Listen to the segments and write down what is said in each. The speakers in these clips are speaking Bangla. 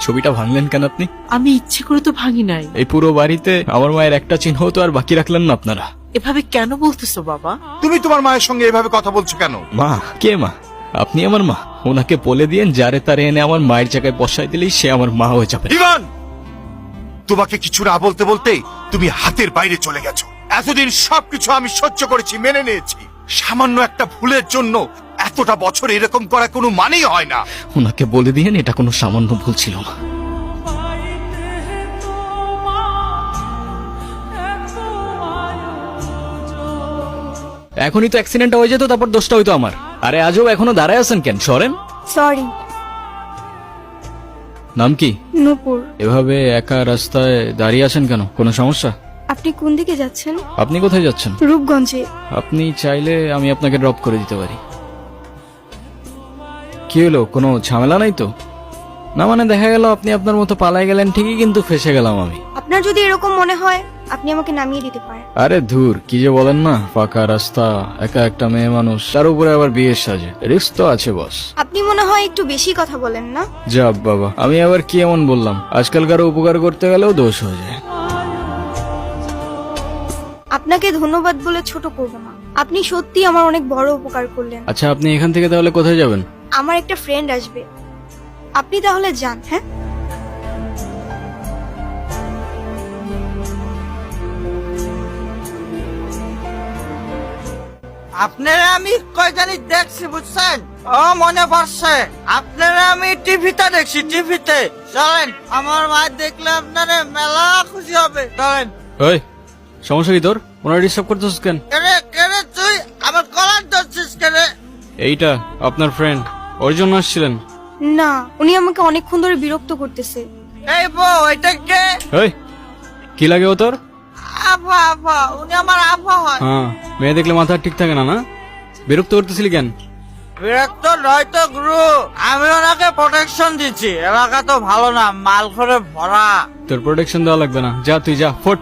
ছবিটা ভাঙলেন কেন আপনি? আমি ইচ্ছে করে তো ভাঙি নাই। এই পুরো বাড়িতে আমার মায়ের একটা চিহ্ন তো আর বাকি রাখলেন না আপনারা। এভাবে কেন বলতেছো বাবা? তুমি তোমার মায়ের সঙ্গে এভাবে কথা বলছো কেন? মা? কে মা? আপনি আমার মা। ওনাকে বলে দিয়েন যারে তারে এনে আমার মায়ের জায়গায় বসাই দিলেই সে আমার মা হয়ে যাবে। ইভান, তোমাকে কিছু না বলতে বলতে তুমি হাতের বাইরে চলে গেছো। এতদিন সবকিছু আমি সহ্য করেছি, মেনে নিয়েছি। সামান্য একটা ভুলের জন্য এতটা বছর এরকম করা কোনো মানেই হয় না। ওনাকে বলে দিয়েন এটা কোনো সামান্য ভুল ছিল না। এখনই তো অ্যাক্সিডেন্ট হয়ে যেত, তারপর দোষটা হইতো আমার। আরে আজও এখনো দাঁড়ায় আছেন কেন? সরেন। সরি। নাম কি? নূপুর। এভাবে একা রাস্তায় দাঁড়িয়ে আছেন কেন? কোনো সমস্যা? আপনি কোন দিকে যাচ্ছেন? আপনি কোথায় যাচ্ছেন? রূপগঞ্জে। আপনি চাইলে আমি আপনাকে ড্রপ করে দিতে পারি। কি হলো, কোনো ঝামেলা নাই তো? না মানে দেখা গেল আপনি আপনার মতো পালাই গেলেন ঠিকই, কিন্তু ফেসে গেলাম আমি। আপনার যদি এরকম মনে হয় আপনি আমাকে নামিয়ে দিতে পারেন। আরে ধুর, কি যে বলেন না। ফাঁকা রাস্তা, একা একটা মেয়ে মানুষ, তার উপরে আবার বিয়ের সাজে, রিস্ক তো আছে বস। আপনি মনে হয় একটু বেশি কথা বলেন না? যা বাবা, আমি আবার কি এমন বললাম? আজকাল কারো উপকার করতে গেলেও দোষ হয়ে যায়। আপনাকে ধন্যবাদ বলে ছোট করব না। আপনি সত্যি আমার অনেক বড় উপকার করলেন। আচ্ছা, আপনি এখান থেকে তাহলে কোথায় যাবেন? আমার একটা ফ্রেন্ড আসবে, আপনি তাহলে যান। হ্যাঁ, আপনারা আমি কই জানি দেখছি, বুঝছেন? ও মনে পড়ছে, আপনারা আমি টিভিতে দেখছি, টিভিতে। চলেন, আমার মা দেখলে আপনারা মেলা খুশি হবে। চলেন। ওই, সমস্যা কি তোর? ওনারা ডিস্টার্ব করতেছিস কেন? কেরে কেরে তুই আমার কলার ধরছিস কেরে? এইটা আপনার ফ্রেন্ড, ওর জন্য আসছিলেন? না, উনি আমাকে অনেকক্ষণ ধরে বিরক্ত করতেছে। এই বউ, এটা কে? ওই, কি লাগে ও তোর? আফা, আফা, উনি আমার আফা হয়। হ্যাঁ, মেয়ে দেখলে মাথা ঠিক থাকে না, না? বিরক্ত করতেছিলি কেন? বিরক্ত নয় তো গুরু, আমি ওনাকে প্রোটেকশন দিচ্ছি। এলাকা তো ভালো না, মাল করে ভরা। তোর প্রোটেকশন দেওয়া লাগবে না, যা তুই যা, ফোট।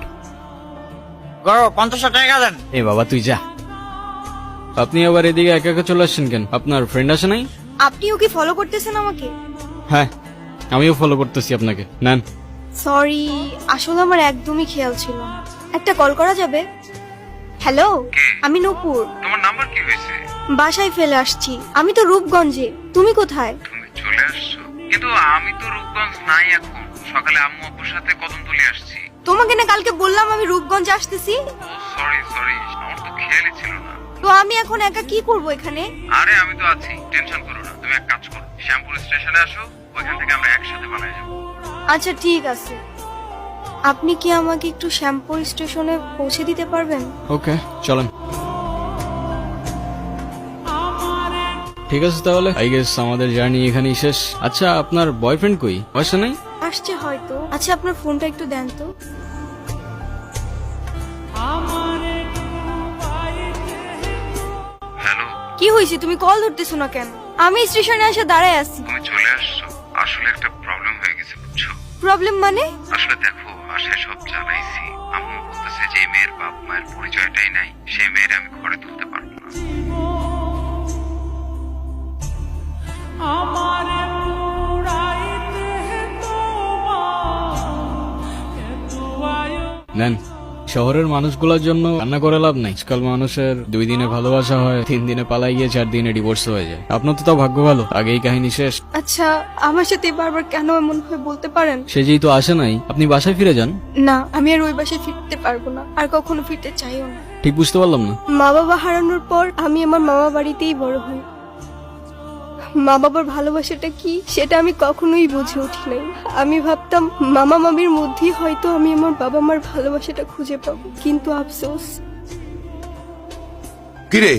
গরো 50 টাকা দেন। এ বাবা তুই যা। আপনি আবার এদিকে একা একা চলে আসছেন কেন? আপনার ফ্রেন্ড আসে নাই? আপনিও কি ফলো করতেছেন আমাকে? হ্যাঁ, আমিও ফলো করতেছি আপনাকে। নেন। সরি, আসলে আমার একদমই খেয়াল ছিল না। একটা কল করা যাবে? হ্যালো, আমি নূপুর। তোমার নাম্বার কি হয়েছে? বাসায় ফেলে আসছি। আমি তো রূপগঞ্জে, তুমি কোথায়? তুমি চলে আসছো, কিন্তু আমি তো রূপগঞ্জ নাই এখন। সকালে আম্মু আব্বুর সাথে কদমতলী আসছি। তোমাকে না কালকে বললাম আমি রূপগঞ্জে আসতেছি। ও সরি সরি, আমার তো খেয়ালই ছিল না। তো আমি এখন একা কি করব এখানে? আরে আমি তো আছি, টেনশন করো না। তুমি এক কাজ করো, শ্যামপুর স্টেশনে আসো, ওইখান থেকে আমরা একসাথে পালাই যাবো। আচ্ছা ঠিক আছে, আপনি কি আমাকে একটু শ্যামপুর স্টেশনে পৌঁছে দিতে পারবেন? ওকে, চলেন। ঠিক আছে তাহলে, আই গেস আমাদের জার্নি এখানেই শেষ। আচ্ছা, আপনার বয়ফ্রেন্ড কই? আসে নাই? আসছে হয়তো। আচ্ছা, আপনার ফোনটা একটু দেন তো। হ্যালো, কি হয়েছে, তুমি কল ধরতেছো না কেন? আমি স্টেশনে এসে দাঁড়ায় আছি। তুমি চলে আসছো। আসলে একটা প্রবলেম হয়ে গেছে, বুঝছো? প্রবলেম মানে? আসলে দেখো, বাসায় সব জানাইছি। আম্মু বলতেছে যে মেয়ের বাপ মায়ের পরিচয়টাই নাই, সেই মেয়ের আমি ঘরে তুলতে পারবো না। নেন। শহরের মানুষগুলোর জন্য রান্না করে লাভ নাই। আজকাল মানুষের 2 দিনে ভালোবাসা হয়, 3 দিনে পালাই গিয়ে 4 দিনে ডিভোর্স হয়ে যায়। আপনার তো তাও ভাগ্য ভালো, আগেই কাহিনী শেষ। আচ্ছা, আমার সাথে বারবার কেন এমন হয় বলতে পারেন? সে যেহেতু আসে নাই, আপনি বাসায় ফিরে যান। না, আমি আর ওই বাসায় ফিরতে পারবো না, আর কখনো ফিরতে চাইও না। ঠিক বুঝতে পারলাম না। মা বাবা হারানোর পর আমি আমার মামা বাড়িতেই বড় হই। মা বাবার ভালোবাসাটা কি সেটা আমি কখনোই বুঝে উঠি নাই। আমি ভাবতাম মামা মামির মধ্যেই হয়তো আমি আমার বাবা মার ভালোবাসাটা খুঁজে পাবো, কিন্তু আফসোস। কিরে,